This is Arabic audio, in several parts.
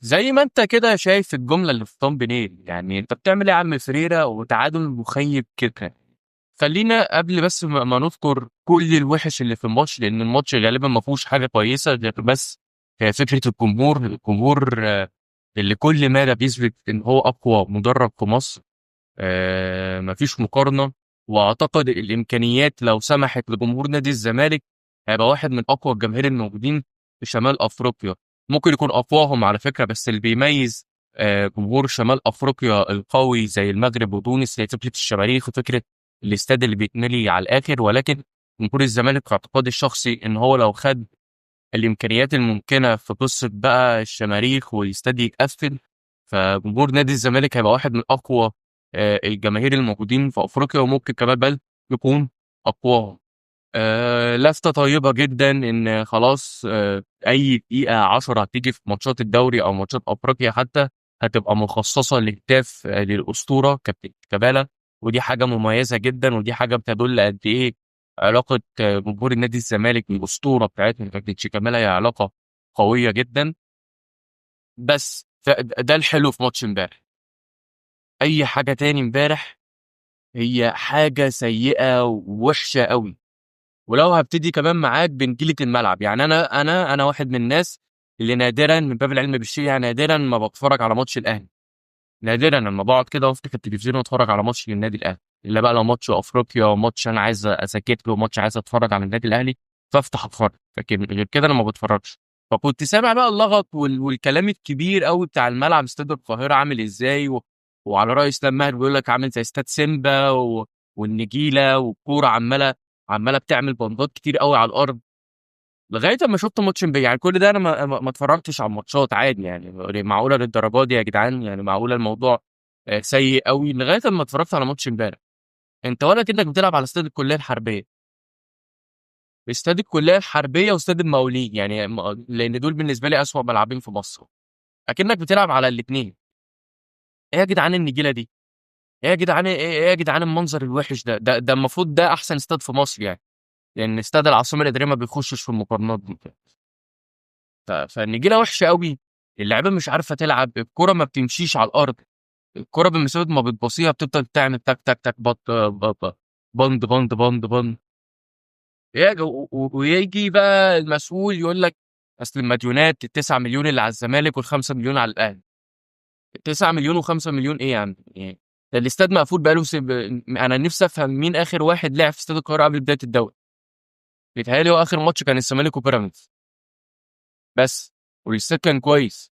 زي ما انت كده شايف الجمله اللي في طن بنيل، يعني انت بتعمل ايه يا عم فريرة وتعادل مخيب كده. خلينا قبل بس ما نذكر كل الوحش اللي في الماتش، لان الماتش غالبا ما فيهوش حاجه كويسه غير بس هي فكره الجمهور اللي كل مره بيثبت ان هو اقوى مدرب في مصر. مفيش مقارنة. وأعتقد الإمكانيات لو سمحت لجمهور نادي الزمالك هيبقى واحد من أقوى الجماهير الموجودين في شمال أفريقيا. ممكن يكون أقواهم على فكرة، بس اللي بيميز جمهور شمال أفريقيا القوي زي المغرب وتونس هي فكرة الشماريخ وفكرة الاستاد اللي بيتملي على الآخر. ولكن جمهور الزمالك في اعتقادي الشخصي إن هو لو خد الإمكانيات الممكنة في قصة بقى الشماريخ والاستاد يتقفل، فجمهور نادي الزمالك هيبقى واحد من أقوى الجماهير الموجودين في أفريقيا، وممكن كمان بل يكون أقواهم. لفتة طيبة جدا إن خلاص أي دقيقة 10 هتيجي في ماتشات الدوري أو ماتشات أفريقيا حتى هتبقى مخصصة لهتاف للأسطورة كابتن شيكابالا. ودي حاجة مميزة جدا، ودي حاجة بتدل قد إيه علاقة جمهور النادي الزمالك بالأسطورة بتاعتهم كابتن شيكابالا هي علاقة قوية جدا. بس ده الحلو في ماتش امبارح. أي حاجة تاني امبارح هي حاجة سيئة ووحشة قوي. ولو هبتدي كمان معاك بنجيلة الملعب، يعني انا واحد من الناس اللي نادرا من باب العلم بالشيء، يعني نادرا ما بتفرج على ماتش الاهلي. نادرا لما بقعد كده وافتح التلفزيون واتفرج على ماتش للنادي الاهلي، الا بقى لو ماتش افريقيا وماتش انا عايز اذاكر له ماتش عايز اتفرج على النادي الاهلي فافتح اتفرج، لكن غير كده انا ما بتفرجش. فكنت سامع بقى اللغط والكلام الكبير قوي بتاع الملعب استاد القاهره عامل ازاي وعلى راي اسلام ماهر بيقول لك عامل زي استاد سيمبا والنجيله والكوره عماله بتعمل بندات كتير قوي على الارض. لغايه اما شفت ماتش امبارح، يعني كل ده انا ما اتفرجتش على الماتشات عادي، يعني معقوله للدرجه دي يا جدعان؟ يعني معقوله الموضوع سيء قوي لغايه اما اتفرجت على ماتش امبارح. انت ولا كأنك بتلعب على استاد الكليه الحربيه. استاد الكليه الحربيه واستاد المقاولين، يعني لان دول بالنسبه لي اسوأ ملعبين في مصر. اكنك بتلعب على الاثنين. ايه يا جدعان النجيله دي؟ ايه يا جدعان إيه يا جدعان المنظر الوحش ده المفروض ده احسن استاد في مصر يعني. لان استاد العاصمه الاداريه ما بيخشش في المقارنات دي. فالنجيله وحشه قوي. اللعيبه مش عارفه تلعب، الكره ما بتمشيش على الارض. الكره بمسافه ما بتبصيها بتفضل تعمل تك تك تك بند بند بند بند. ويجي بقى المسؤول يقول لك اصل المديونات ال 9 مليون اللي على الزمالك وال 5 مليون على الاهلي. 9 مليون و5 مليون ايه يعني ده الاستاد مقفول بقاله انا نفسي افهم مين اخر واحد لعب في استاد القاهره قبل بدايه الدوري. بيتهيألي هو اخر ماتش كان الزمالك وبيراميدز بس. والاستاد كان كويس.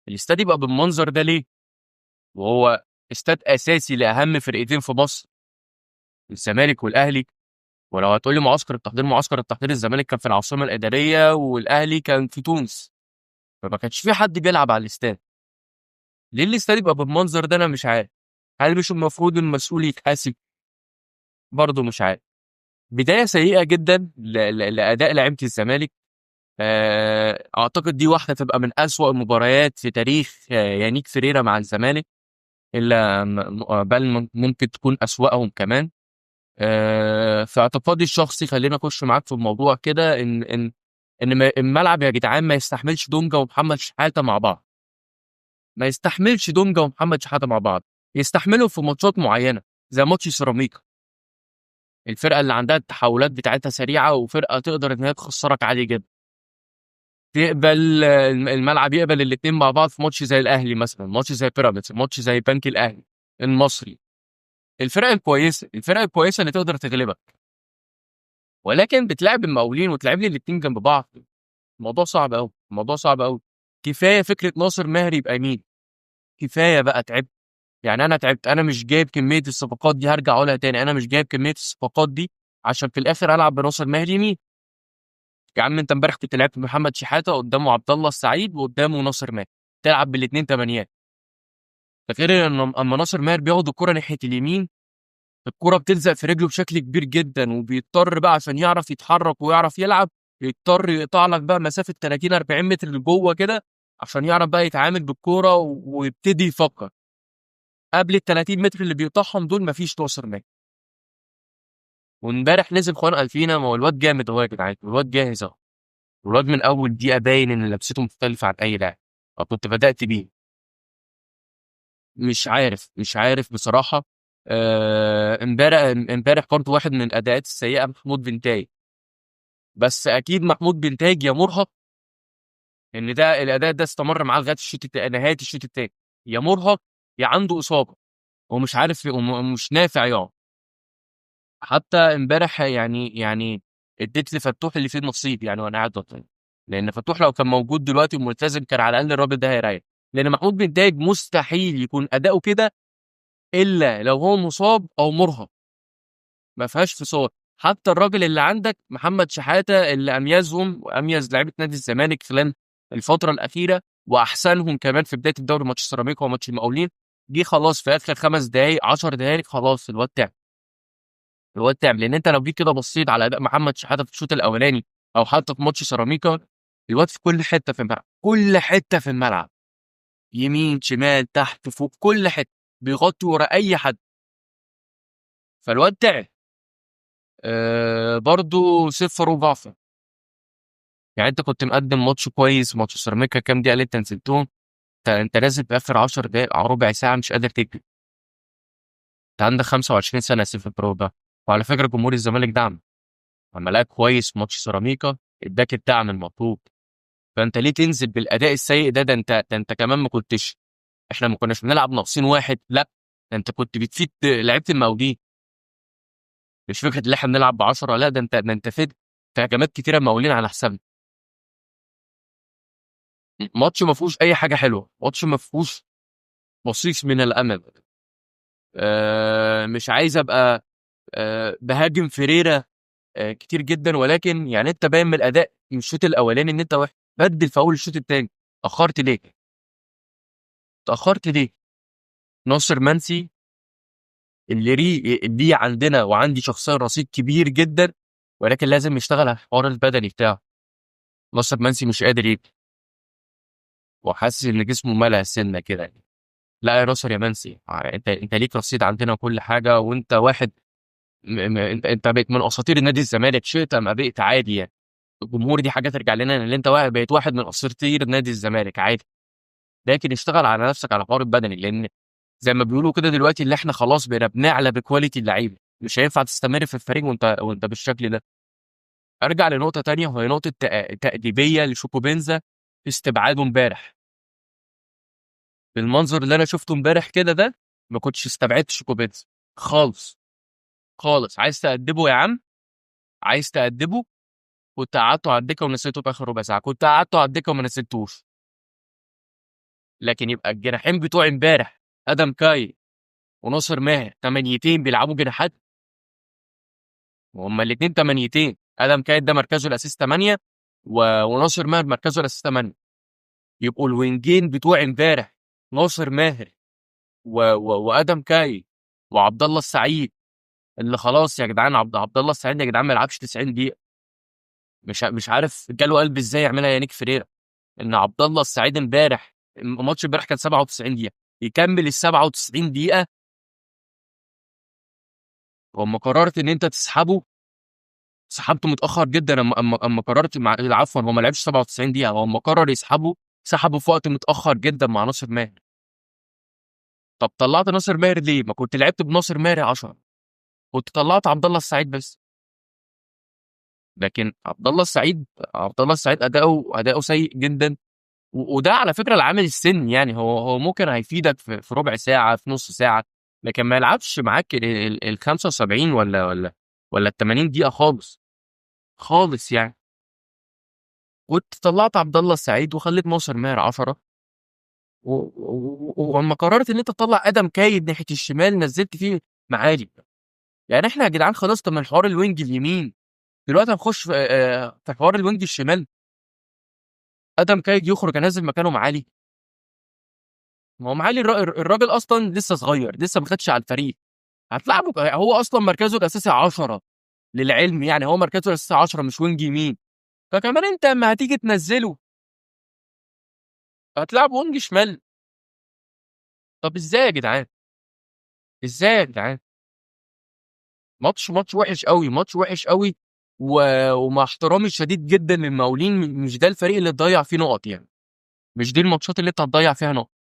الاستاد يبقى بالمنظر ده ليه؟ وهو استاد اساسي لاهم فرقتين في مصر، الزمالك والاهلي. ولو هتقول لي معسكر التحضير الزمالك كان في العاصمه الاداريه والاهلي كان في تونس. فما كانش في حد بيلعب على الاستاد. ليه الاستاد يبقى بالمنظر ده؟ انا مش عارف. هل مش المفروض المسؤول يتحاسب؟ برضه مش عارف. بدايه سيئه جدا لاداء لعيبه الزمالك. اعتقد دي واحده تبقى من اسوأ المباريات في تاريخ يانيك فريرا مع الزمالك. الا بل ممكن تكون اسوأهم كمان. في اعتقادي الشخصي خلينا اخش معاك في الموضوع كده ان الملعب يا جدعان ما يستحملش دونجا ومحمد شحاته مع بعض. ما يستحملش دونجا ومحمد شحاته مع بعض. يستحملوا في ماتشات معينه زي ماتش سيراميكا، الفرقه اللي عندها التحولات بتاعتها سريعه وفرقه تقدر ان هي تخسرك عادي جدا. تقبل الملعب يقبل الاثنين مع بعض في ماتش زي الاهلي مثلا، ماتش زي بيراميدز، ماتش زي بنك الاهلي، المصري. الفرق الكويسه اللي تقدر تغلبك. ولكن بتلعب المقاولين وتلعب لي الاثنين جنب بعض. الموضوع صعب قوي، الموضوع صعب قوي. كفايه فكره ناصر ماهر يبقى يمين. كفايه بقى تعبت. يعني انا تعبت، انا مش جايب كميه الصفقات دي، هرجع اقولها تاني، انا مش جايب كميه الصفقات دي عشان في الاخر العب بناصر ماهر يمين. يا عم انت امبارح كنت لعبت محمد شحاته قدامه عبد الله السعيد وقدامه ناصر ماهر، تلعب بالاثنين تمانيات. ده غير ان اما ناصر ماهر بياخد الكره ناحيه اليمين الكره بتلزق في رجله بشكل كبير جدا، وبيضطر بقى عشان يعرف يتحرك ويعرف يلعب يضطر يقطع لك بقى مسافه 30 40 متر لجوه كده عشان يعرف بقى يتعامل بالكوره ويبتدي يفكر. قبل ال 30 متر اللي بيقطعهم دول مفيش ناصر ماهر. وامبارح نزل خوان الفينا، ما هو الواد جامد اهو يا جدعان، الواد جاهز اهو. الواد من اول دقيقه باين ان لبسته مختلفه عن اي لاعب. أو كنت بدأت بيه. مش عارف بصراحة. امبارح برضه واحد من الأداءات السيئة محمود بنتايج. بس أكيد محمود بنتايج يا مرهق، إن ده الأداء ده استمر معاه لغاية نهاية الشوط التاني. يا مرهق يا عنده إصابة ومش عارف ومش نافع يقعد. حتى امبارح يعني اديت لفتوح اللي فيه نصيب يعني وانا قاعد بطل. لان فتوح لو كان موجود دلوقتي وملتزم كان على الاقل الراجل ده هيريح. لان محمود بنتايج مستحيل يكون اداؤه كده الا لو هو مصاب او مرهق، ما فيهاش فصال. حتى الراجل اللي عندك محمد شحاته اللي اميزهم واميز لعيبه نادي الزمالك خلال الفتره الاخيره، واحسنهم كمان في بدايه الدوري ماتش سيراميكا وماتش المقاولين، جه خلاص في اخر 5 دقائق 10 دقائق خلاص الواد تعب. الواد تعب لان انت لو جيت كده بصيت على اداء محمد شحاته في الشوط الاولاني او حتى في ماتش سيراميكا، الواد في كل حته في الملعب، كل حته في الملعب، يمين شمال تحت فوق كل حته، بيغطي ورا اي حد. فالواد تعب. برضو صفر وضعف. يعني انت كنت مقدم ماتش كويس، ماتش سيراميكا كام دقيقه اللي انت نزلتهم، انت نازل في اخر 10 دقائق او ربع ساعه مش قادر تجري. انت عندك 25 سنه يا سيف برو ده. وعلى فكره جمهور الزمالك دعم، لما لقاك كويس في ماتش سيراميكا اداك الدعم المطلوب. فانت ليه تنزل بالاداء السيء ده؟ ده انت كمان ما كنتش، احنا ما كناش بنلعب ناقصين واحد، لا، ده انت كنت بتفيد لعيبه المقاولين. مش فكره ان احنا بنلعب ب 10، لا، ده انت فيد في هجمات كتيره المقاولين على حسابنا. ماتش ما فيهوش اي حاجه حلوه، ماتش ما فيهوش بصيص من الامل. مش عايز ابقى بهاجم فيريرا كتير جدا، ولكن يعني انت باين من الاداء من الشوط الاولاني ان انت وحش. بدل في اول الشوط الثاني. اخرت ليه؟ اتاخرت ليه؟ ناصر منسي اللي ليه عندنا وعندي شخصيا رصيد كبير جدا، ولكن لازم يشتغل على الحوار البدني بتاعه. ناصر منسي مش قادر يجري وحاسس ان جسمه ملأ سنه كده يعني. لا يا ناصر يا منسي، انت ليك رصيد عندنا وكل حاجه، وانت واحد انت بقيت من اساطير النادي الزمالك، شئت ام ابيت عادي يعني. الجمهور دي حاجه ترجع لنا ان انت بقيت واحد من اساطير نادي الزمالك عادي. لكن اشتغل على نفسك على الحوار البدني، لان زي ما بيقولوا كده دلوقتي اللي احنا خلاص بقينا بنعلى بكواليتي اللعيبه. مش هينفع تستمر في الفريق وانت بالشكل ده. ارجع لنقطه تانية وهي نقطه تأديبيه لشوكو بنزا في استبعاده امبارح. بالمنظر اللي انا شفته امبارح كده ده، ما كنتش استبعدت شوكو بنزا خالص. خالص. عايز تأدبه يا عم، عايز تأدبه، كنت قعدته على الدكه ونسيته في اخر ربع ساعه، كنت قعدته على الدكه وما نسيتوش. لكن يبقى الجناحين بتوع امبارح ادم كاي وناصر ماهر تمانيتين بيلعبوا جناحات، وهما الاثنين تمانيتين. ادم كاي ده مركزه الاساس 8، وناصر ماهر مركزه الاساس 8. يبقوا الوينجين بتوع امبارح ناصر ماهر وادم كاي وعبد الله السعيد، اللي خلاص يا جدعان عبد الله السعيد يا جدعان ما يلعبش 90 دقيقه. مش عارف جاله قلب ازاي يعملها يانيك فريرا، ان عبد الله السعيد امبارح الماتش امبارح كان 97 دقيقه، يكمل ال 97 دقيقه. واما قررت ان انت تسحبه، سحبته متاخر جدا. اما قررت عفوا هو ما لعبش 97 دقيقه، هو اما قرر يسحبه سحبه في وقت متاخر جدا مع ناصر ماهر. طب طلعت ناصر ماهر ليه؟ ما كنت لعبت بناصر ماهر 10، كنت طلعت عبد الله السعيد بس. لكن عبد الله السعيد اداؤه سيء جدا. وده على فكره العامل السن، يعني هو ممكن هيفيدك في ربع ساعه في نص ساعه، لكن ما يلعبش معاك ال 75 ولا ال 80 دقيقه خالص. خالص يعني. كنت طلعت عبد الله السعيد وخليت ناصر ماهر 10. ولما قررت ان انت تطلع ادم كايد ناحيه الشمال نزلت فيه معالي. يعني احنا يا جدعان خلصنا من حوار الوينج اليمين، دلوقتي هنخش في حوار الوينج الشمال. ادم كايد يخرج انزل مكانه معالي. ما هو معالي الراجل اصلا لسه صغير، لسه ما خدش على الفريق. هتلعبه هو اصلا مركزه الاساسي 10 للعلم، يعني هو مركزه الاساسي 10 مش وينج يمين. فكمان انت اما هتيجي تنزله هتلعب وينج شمال. طب ازاي يا جدعان؟ ازاي يا جدعان؟ ماتش وحش قوي، ماتش وحش قوي. ومع احترامي الشديد جدا للمقاولين، مش ده الفريق اللي ضيع فيه نقط يعني. مش دي الماتشات اللي انت هتضيع فيها نقط.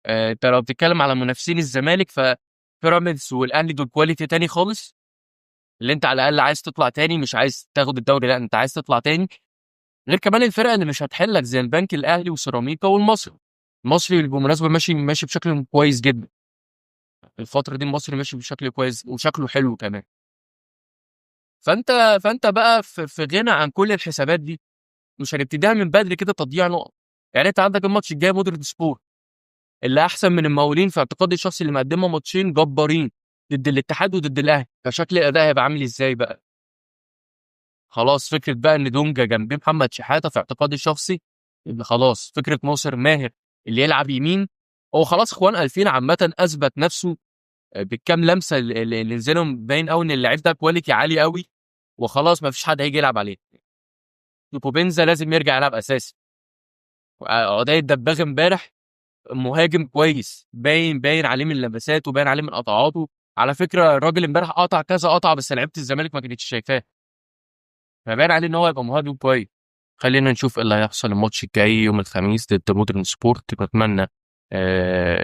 انت لو بتتكلم على منافسين الزمالك، فبيراميدز والاهلي دول كواليتي تاني خالص، اللي انت على الاقل عايز تطلع تاني، مش عايز تاخد الدوري، لا انت عايز تطلع تاني. غير كمان الفرق اللي مش هتحلك زي البنك الاهلي وسيراميكا والمصري. المصري بالمناسبه ماشي بشكل كويس جدا الفتره دي، المصري ماشي بشكل كويس وشكله حلو كمان. فانت فانت بقى في غنى عن كل الحسابات دي. مش هنبتديها من بدري كده تضييع نقط. يعني انت عندك الماتش الجاي مودرن سبور، اللي احسن من المقاولين في اعتقادي الشخصي، اللي مقدمه ماتشين جبارين ضد الاتحاد وضد الاهلي. فشكل الاداء هيبقى عامل ازاي بقى؟ خلاص فكره بقى ان دونجا جنبيه محمد شحاته في اعتقادي الشخصي، اللي خلاص فكره ناصر ماهر اللي يلعب يمين. هو خلاص اخوان 2000 عامه اثبت نفسه بالكام لمسه اللي نزلهم، باين قوي ان اللعيب ده كواليتي عالي قوي، وخلاص ما فيش حد هيجي يلعب عليه. بوبينزا لازم يرجع يلعب اساسي. عدي الدباغ امبارح مهاجم كويس، باين عليه من لمساته، باين عليه من قطعاته. على فكره الراجل امبارح قطع كذا قطعه، بس لعيبه الزمالك ما كانتش شايفاه، فباين عليه ان هو يبقى مهاجم كويس. خلينا نشوف ايه اللي هيحصل الماتش الجاي يوم الخميس ضد مودرن سبورت. بتمنى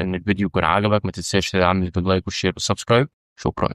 ان الفيديو يكون عجبك. ما تنساش تعمل اللايك والشير والسبسكرايب. شكرا.